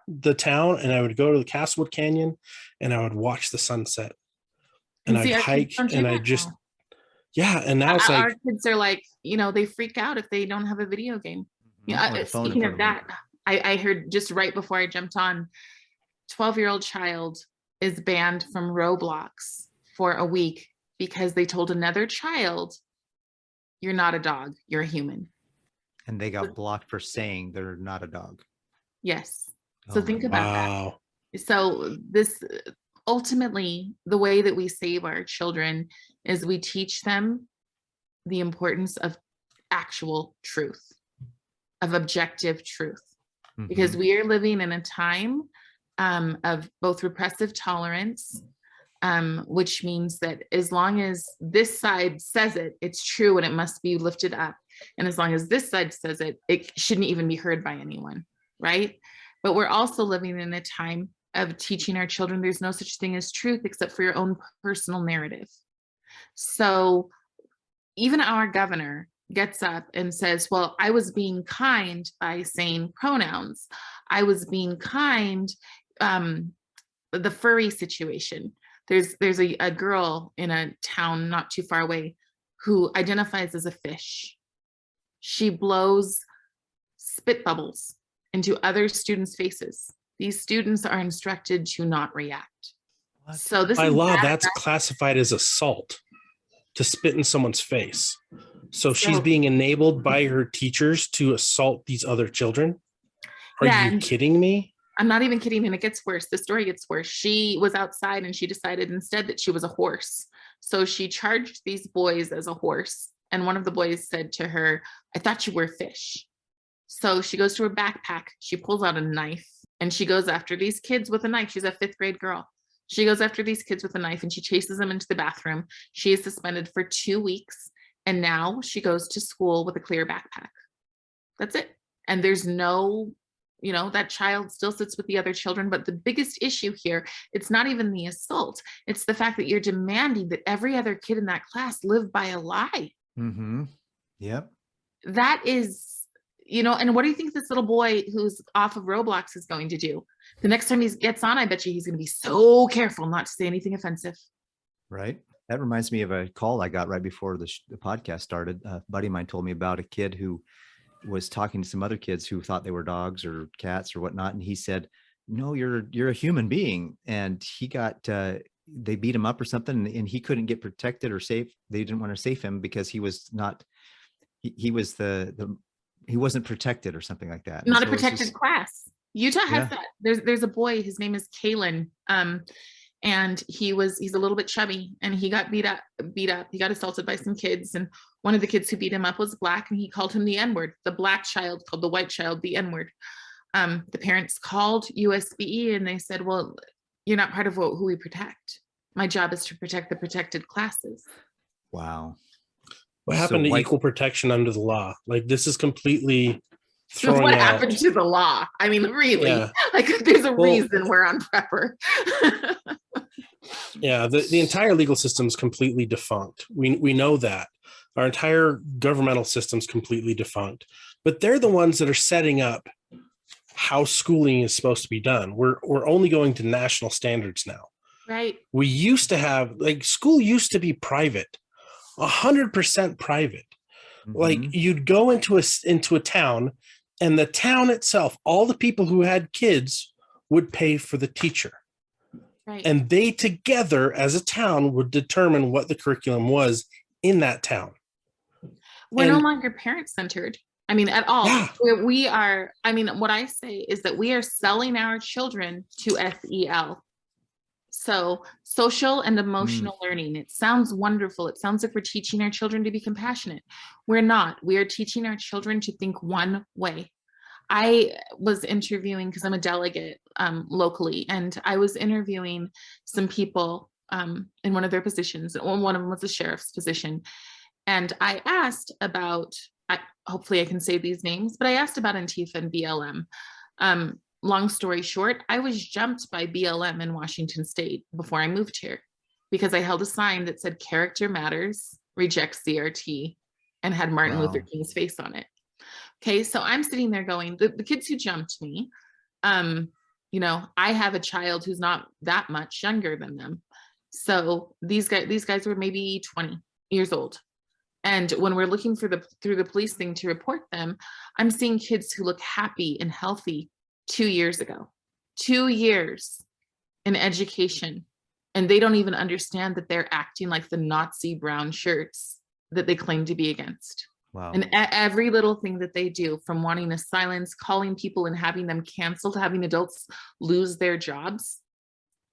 the town and I would go to the Castlewood Canyon and I would watch the sunset and And see, I'd our kids hike don't do and I that just, now. yeah. And now it's Our like, kids are like, they freak out if they don't have a video game. Or the phone in Speaking front of of them. that, I heard just right before I jumped on, 12-year-old child is banned from Roblox for a week because they told another child, you're not a dog, you're a human. And they got blocked for saying they're not a dog. Yes. So think about wow. that. So this ultimately, the way that we save our children is we teach them the importance of actual truth, of objective truth, because we are living in a time of both repressive tolerance, which means that as long as this side says it, it's true and it must be lifted up. And as long as this side says it, it shouldn't even be heard by anyone, right? But we're also living in a time of teaching our children there's no such thing as truth except for your own personal narrative. So even our governor gets up and says, well, I was being kind by saying pronouns. I was being kind, the furry situation. There's a girl in a town not too far away who identifies as a fish. She blows spit bubbles into other students' faces. These students are instructed to not react. What? So this By is law, that's classified as assault, to spit in someone's face. So she's being enabled by her teachers to assault these other children. Are you kidding me? I'm not even kidding. And it gets worse. The story gets worse. She was outside and she decided instead that she was a horse. So she charged these boys as a horse. And one of the boys said to her, I thought you were a fish. So she goes to her backpack. She pulls out a knife and she goes after these kids with a knife. She's a 5th grade girl. She goes after these kids with a knife and she chases them into the bathroom. She is suspended for 2 weeks. And now she goes to school with a clear backpack. That's it. And there's no, that child still sits with the other children. But the biggest issue here, it's not even the assault. It's the fact that you're demanding that every other kid in that class live by a lie. Yep. That is, and what do you think this little boy who's off of Roblox is going to do? The next time he gets on, I bet you he's going to be so careful not to say anything offensive. Right. That reminds me of a call I got right before the podcast started. A buddy of mine told me about a kid who was talking to some other kids who thought they were dogs or cats or whatnot. And he said, no, you're a human being. And he got, they beat him up or something and he couldn't get protected or safe. They didn't want to save him because he was not, he was he wasn't protected or something like that. Not a protected class. Utah has that. There's a boy, his name is Kalyn. And he's a little bit chubby and he got beat up. He got assaulted by some kids. And one of the kids who beat him up was Black and he called him the N-word. The Black child called the white child the N-word. The parents called USBE and they said, well, you're not part of who we protect. My job is to protect the protected classes. Wow. What happened to equal protection under the law? Like, this is completely throwing what out. Happened to the law? I mean, really, like there's a reason we're on prepper. Yeah, the entire legal system is completely defunct. We know that. Our entire governmental system is completely defunct. But they're the ones that are setting up how schooling is supposed to be done. We're only going to national standards now. Right. We used to have, school used to be private, 100% private. Like, you'd go into a town, and the town itself, all the people who had kids would pay for the teacher. Right. And they together as a town would determine what the curriculum was in that town. We're no longer parent-centered. I mean, at all. Yeah. We are, what I say is that we are selling our children to SEL. So social and emotional learning. It sounds wonderful. It sounds like we're teaching our children to be compassionate. We're not. We are teaching our children to think one way. I was interviewing, because I'm a delegate locally, and I was interviewing some people in one of their positions. One of them was a sheriff's position. And I asked about, hopefully I can say these names, but I asked about Antifa and BLM. Long story short, I was jumped by BLM in Washington State before I moved here because I held a sign that said character matters, reject CRT, and had Martin Luther King's face on it. Okay, so I'm sitting there going, the kids who jumped me, You know, I have a child who's not that much younger than them. So these guys were maybe 20 years old. And when we're looking through the police thing to report them, I'm seeing kids who look happy and healthy 2 years ago. 2 years in education. And they don't even understand that they're acting like the Nazi brown shirts that they claim to be against. Wow. And every little thing that they do, from wanting to silence, calling people and having them canceled, having adults lose their jobs.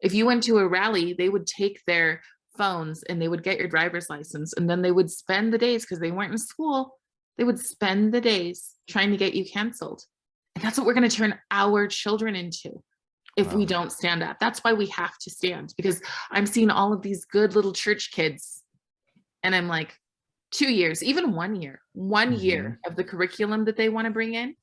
If you went to a rally, they would take their phones and they would get your driver's license, and then they would spend the days, because they weren't in school, they would spend the days trying to get you canceled. And that's what we're going to turn our children into if we don't stand up. That's why we have to stand, because I'm seeing all of these good little church kids, and I'm like, 2 years, even 1 year, one year of the curriculum that they want to bring in.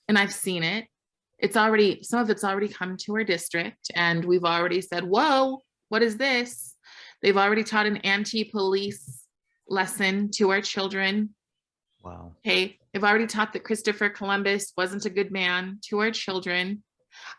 And I've seen it. It's already, some of it's already come to our district, and we've already said, whoa, what is this? They've already taught an anti-police lesson to our children. Wow. Okay. They've already taught that Christopher Columbus wasn't a good man to our children.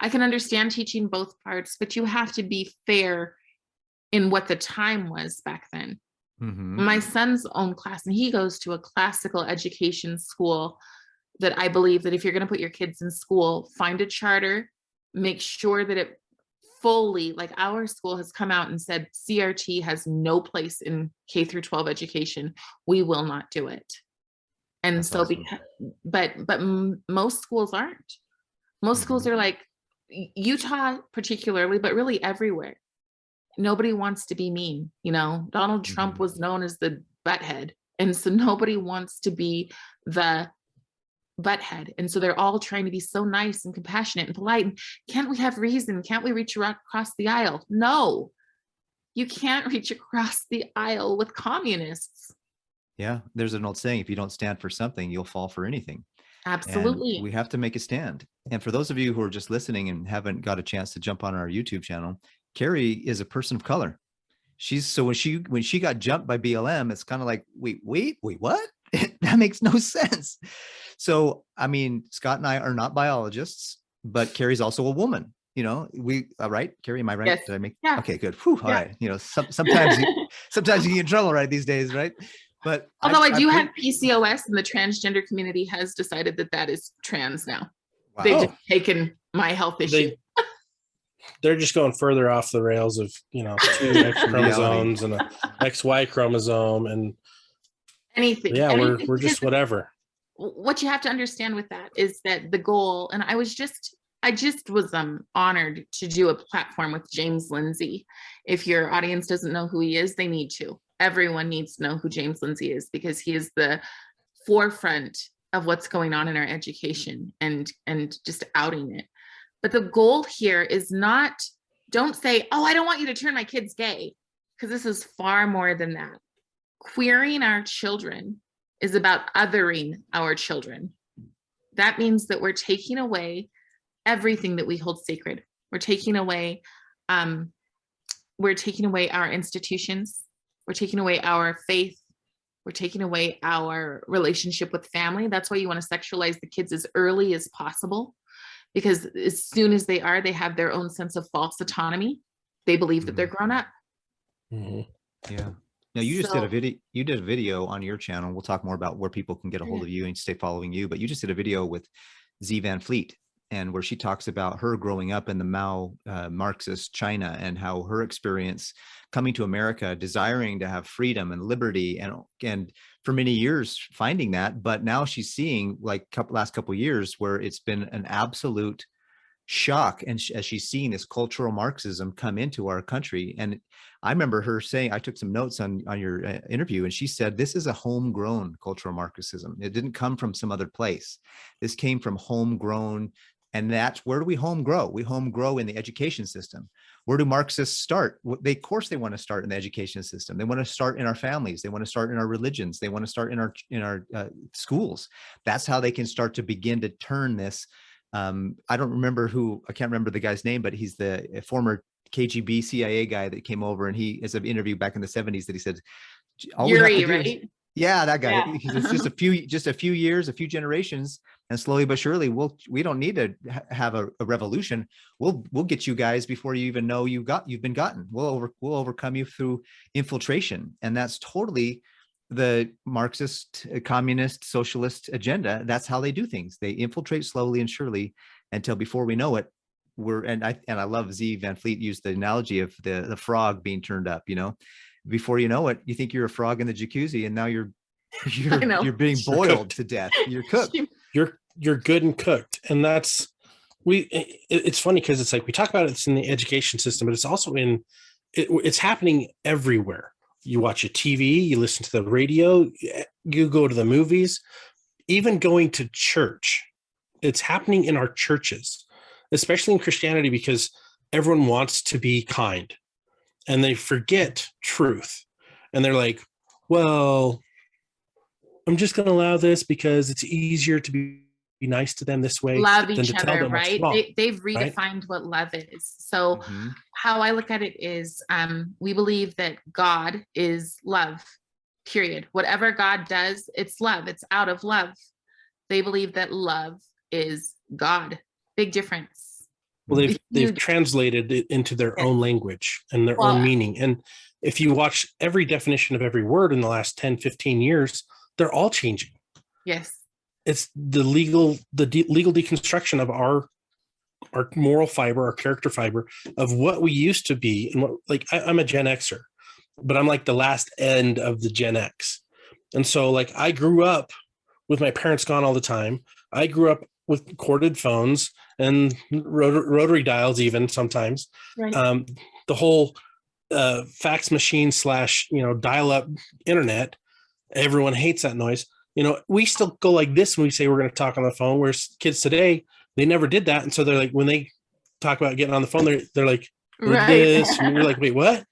I can understand teaching both parts, but you have to be fair in what the time was back then. My son's own class, and he goes to a classical education school, that I believe that if you're going to put your kids in school, find a charter, make sure that it fully, like our school has come out and said CRT has no place in K through 12 education. We will not do it. And That's so, awesome. but most schools aren't. Most schools are like, Utah particularly, but really everywhere. Nobody wants to be mean. You know, Donald Trump was known as the butthead. And so nobody wants to be the butthead. And so they're all trying to be so nice and compassionate and polite. And can't we have reason? Can't we reach across the aisle? No, you can't reach across the aisle with communists. Yeah. There's an old saying, if you don't stand for something, you'll fall for anything. Absolutely. And we have to make a stand. And for those of you who are just listening and haven't got a chance to jump on our YouTube channel, Carrie is a person of color. She's, so when she got jumped by BLM, it's kind of like, wait, what? That makes no sense. So, I mean, Scott and I are not biologists, but Carrie's also a woman. You know, right? Carrie, am I right? Yes. Did I make? Yeah. Okay, good. Whew, all right. You know, sometimes you get in trouble, right? These days, right? But although I do have PCOS, and the transgender community has decided that is trans now. Wow. They've just taken my health issue. They're just going further off the rails of, you know, 2 X chromosomes and an XY chromosome and anything. Yeah, anything. we're just whatever. What you have to understand with that is that the goal, and I just was honored to do a platform with James Lindsay. If your audience doesn't know who he is, they need to. Everyone needs to know who James Lindsay is, because he is the forefront of what's going on in our education and just outing it. But the goal here is not, don't say, oh, I don't want you to turn my kids gay, because this is far more than that. Queering our children is about othering our children. That means that we're taking away everything that we hold sacred. We're taking away our institutions. We're taking away our faith. We're taking away our relationship with family. That's why you want to sexualize the kids as early as possible, because as soon as they have their own sense of false autonomy. They believe that they're grown up. Yeah. Now you just did a video. You did a video on your channel. We'll talk more about where people can get a hold of you and stay following you. But you just did a video with Z Van Fleet, and where she talks about her growing up in the Mao Marxist China, and how her experience coming to America, desiring to have freedom and liberty, and for many years finding that, but now she's seeing, like last couple of years, where it's been an absolute shock, and as she's seeing this cultural Marxism come into our country. And I remember her saying, I took some notes on your interview, and she said, this is a homegrown cultural Marxism. It didn't come from some other place. This came from homegrown. And that's, where do we home grow? We home grow in the education system. Where do Marxists start? Of course they want to start in the education system. They want to start in our families. They want to start in our religions. They want to start in our schools. That's how they can start to begin to turn this. I can't remember the guy's name, but he's the former KGB CIA guy that came over, and he is an interview back in the 70s that he said, all Yuri, right? Yeah, that guy. Yeah. It's just a few years, a few generations, And slowly but surely, we don't need to have a revolution. We'll get you guys before you even know you've been gotten. We'll overcome you through infiltration. And that's totally the Marxist, communist, socialist agenda. That's how they do things. They infiltrate slowly and surely until before we know it, I love Z Van Fleet used the analogy of the frog being turned up, before you know it, you think you're a frog in the jacuzzi, and now you're being boiled to death. You're cooked. You're good and cooked. And that's, it's funny because it's like, we talk about it's in the education system, but it's also it's happening everywhere. You watch a TV, you listen to the radio, you go to the movies, even going to church. It's happening in our churches, especially in Christianity, because everyone wants to be kind and they forget truth. And they're like, well, I'm just going to allow this because it's easier to be nice to them this way. Love than each to tell other, them what's right? wrong, They've redefined right? what love is. So Mhm. how I look at it is, we believe that God is love, period. Whatever God does, it's love. It's out of love. They believe that love is God. Big difference. Well, they've Huge. translated it into their Yes. own language and their Well, own meaning. And if you watch every definition of every word in the last 10, 15 years, they're all changing. yes. It's the legal deconstruction of our moral fiber, our character fiber of what we used to be. And what, I'm a Gen Xer, but I'm like the last end of the Gen X. And so like I grew up with my parents gone all the time. I grew up with corded phones and rotary dials even sometimes. Right. The whole fax machine / dial-up internet. Everyone hates that noise. We still go like this when we say we're going to talk on the phone, whereas kids today, they never did that. And so they're like, when they talk about getting on the phone, they're like, Right. this, and you're like, wait, what?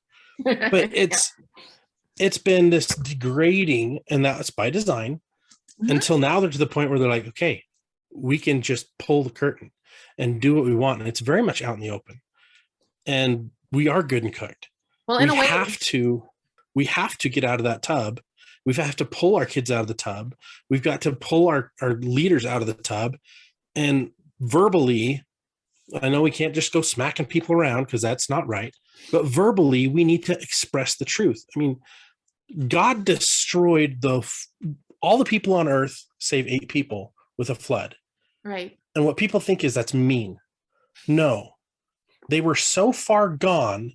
But it's been this degrading, and that's by design. Mhm. Until now they're to the point where they're like, okay, we can just pull the curtain and do what we want. And it's very much out in the open. And we are good and cooked. Well, in a way, We have to get out of that tub. We have to pull our kids out of the tub. We've got to pull our leaders out of the tub. And verbally, I know we can't just go smacking people around because that's not right. But verbally, we need to express the truth. I mean, God destroyed all the people on earth, save 8 people, with a flood. right. And what people think is that's mean. No, they were so far gone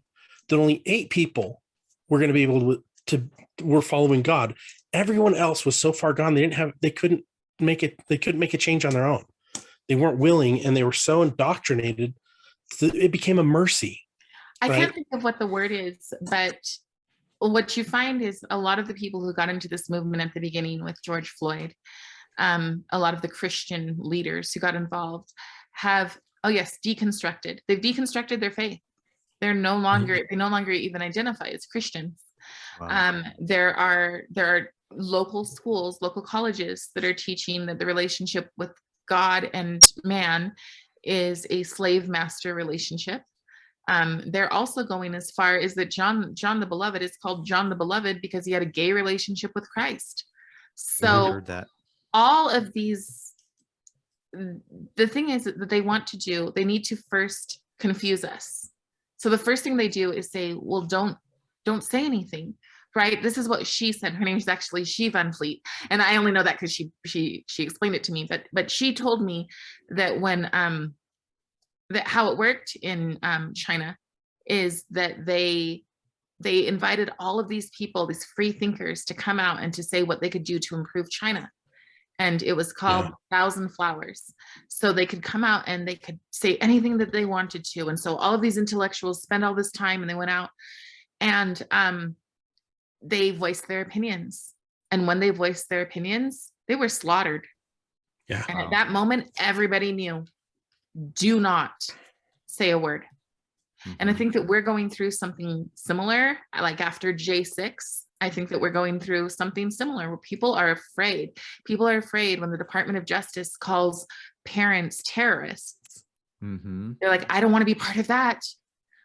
that only 8 people were going to be able to were following God. Everyone else was so far gone they couldn't make a change on their own. They weren't willing, and they were so indoctrinated that it became a mercy. I right? can't think of what the word is, but what you find is a lot of the people who got into this movement at the beginning with George Floyd, a lot of the Christian leaders who got involved have, deconstructed. They've deconstructed their faith. They no longer even identify as Christians. Wow. There are local schools, local colleges that are teaching that the relationship with God and man is a slave master relationship. They're also going as far as that John the Beloved is called John the Beloved because he had a gay relationship with Christ. I So heard that. all of these, the thing is that they want to do, they need to first confuse us. So the first thing they do is say, well, don't say anything, right? This is what she said. Her name is actually She Van Fleet. And I only know that because she explained it to me, but she told me that when, that how it worked in China is that they invited all of these people, these free thinkers, to come out and to say what they could do to improve China. And it was called 1,000 Flowers. So they could come out and they could say anything that they wanted to. And so all of these intellectuals spent all this time and they went out and they voiced their opinions. And when they voiced their opinions, they were slaughtered. Yeah. And at that moment, everybody knew, do not say a word. And I think that we're going through something similar, like after J6, I think that we're going through something similar where people are afraid. People are afraid when the Department of Justice calls parents terrorists. They're like, I don't want to be part of that.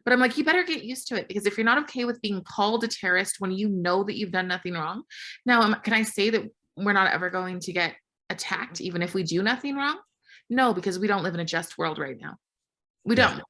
But I'm like, you better get used to it, because if you're not okay with being called a terrorist when you know that you've done nothing wrong. Now, can I say that we're not ever going to get attacked even if we do nothing wrong? No, because we don't live in a just world right now. We Yeah. don't.